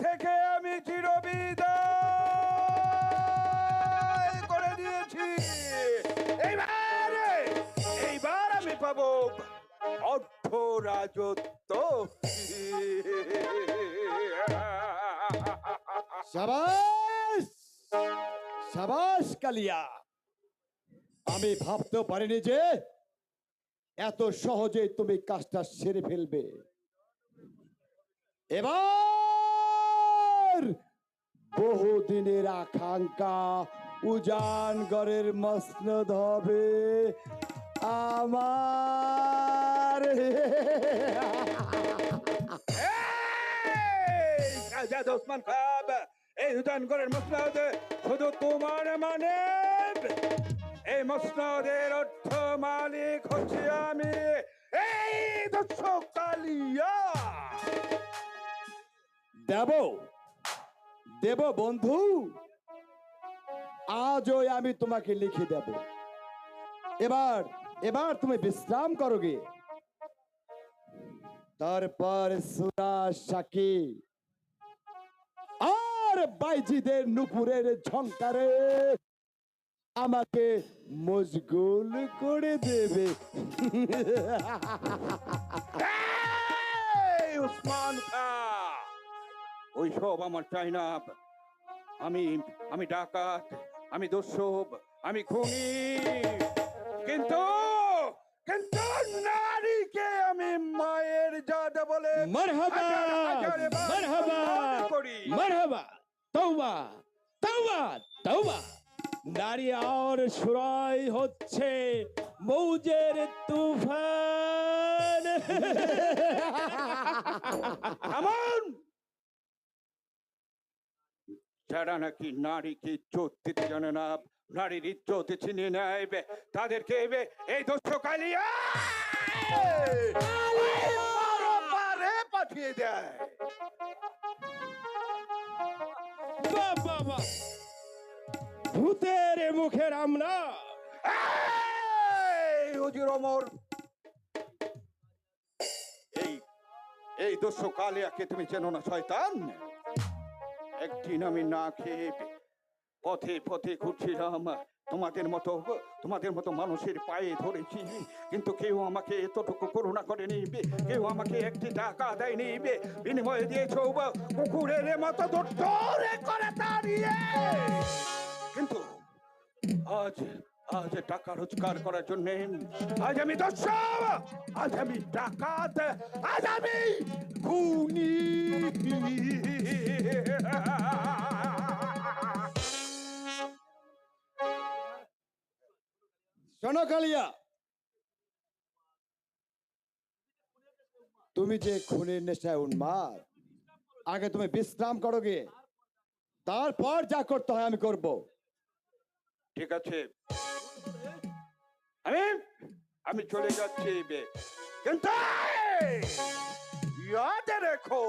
থেকে আমি চিরবিদায় করে দিয়েছি। এইবার এইবার আমি পাবো অর্থ রাজত্ব। সাবাস সাবাস কালিয়া, আমি ভাবতে পারিনি যে এত সহজে তুমি কাজটা সেরে ফেলবে। এবার বহুদিনের আকাঙ্ক্ষা উজানগড়ের মসনদ হবে আমার। শাহজাদ ওসমান খান, এই উজানগড়ের মসনদ শুধু তোমার মানে? এই মসনদের অর্থ মালিক হচ্ছে আমি, এই দর্শক কালিয়া। দেব দেব বন্ধু, আজই আমি তোমাকে লিখে দেব। এবার এবার তুমি বিশ্রাম করো গে। তারপর সুরা সাকি আর বাইজিদের নুপুরের ঝংকারে আমাকে মশগুল করে দেবে। এই উসমান খান, ওইসব আমার চাই না। আমি আমি ডাকাত, আমি দস্যুব, আমি খুনি, কিন্তু কিন্তু নারীকে আমি মায়ের জাত বলে মারহাবা মারহাবা করি। মারহাবা, তওবা তওবা তওবা। নারী আর সুরাই হচ্ছে মৌজের তুফান। এমন যারা নাকি নারীকে ইজ্জত দিতে জানে না, নারীর ইজ্জত ছিনিয়ে নেয়, তাদেরকে এই দস্যু কালিয়া পারে পাঠিয়ে দেয়। বাহ বাহ বাহ, ভূতের মুখের আমরা। হুজুর ওমর, এই এই দস্যু কালিয়াকে তুমি চেনো না শয়তান? একদিন আমি না খেয়ে পথে পথে ঘুরছিলাম, তোমাদের মতো মানুষের পায়ে ধরেছি, কিন্তু কেউ আমাকে এতটুকু করুণা করেনি, কেউ আমাকে একটি টাকা দেয়নি, বিনিময়ে দিয়েছ কুকুরের মতো দৌড়ে করে তাড়িয়ে। কিন্তু আজ আজ টাকা রোজগার করার জন্য আজ আমি দস্যু, আজ আমি ডাকাত, আজ আমি খুনি। শোনো কালিয়া, তুমি যে খুনের নেশায় উন্মাদ, আগে তুমি বিশ্রাম করো গে, তারপর যা করতে হয় আমি করব। ঠিক আছে, আমি আমি চলে যাচ্ছি, কিন্তু ইয়াদ রেখো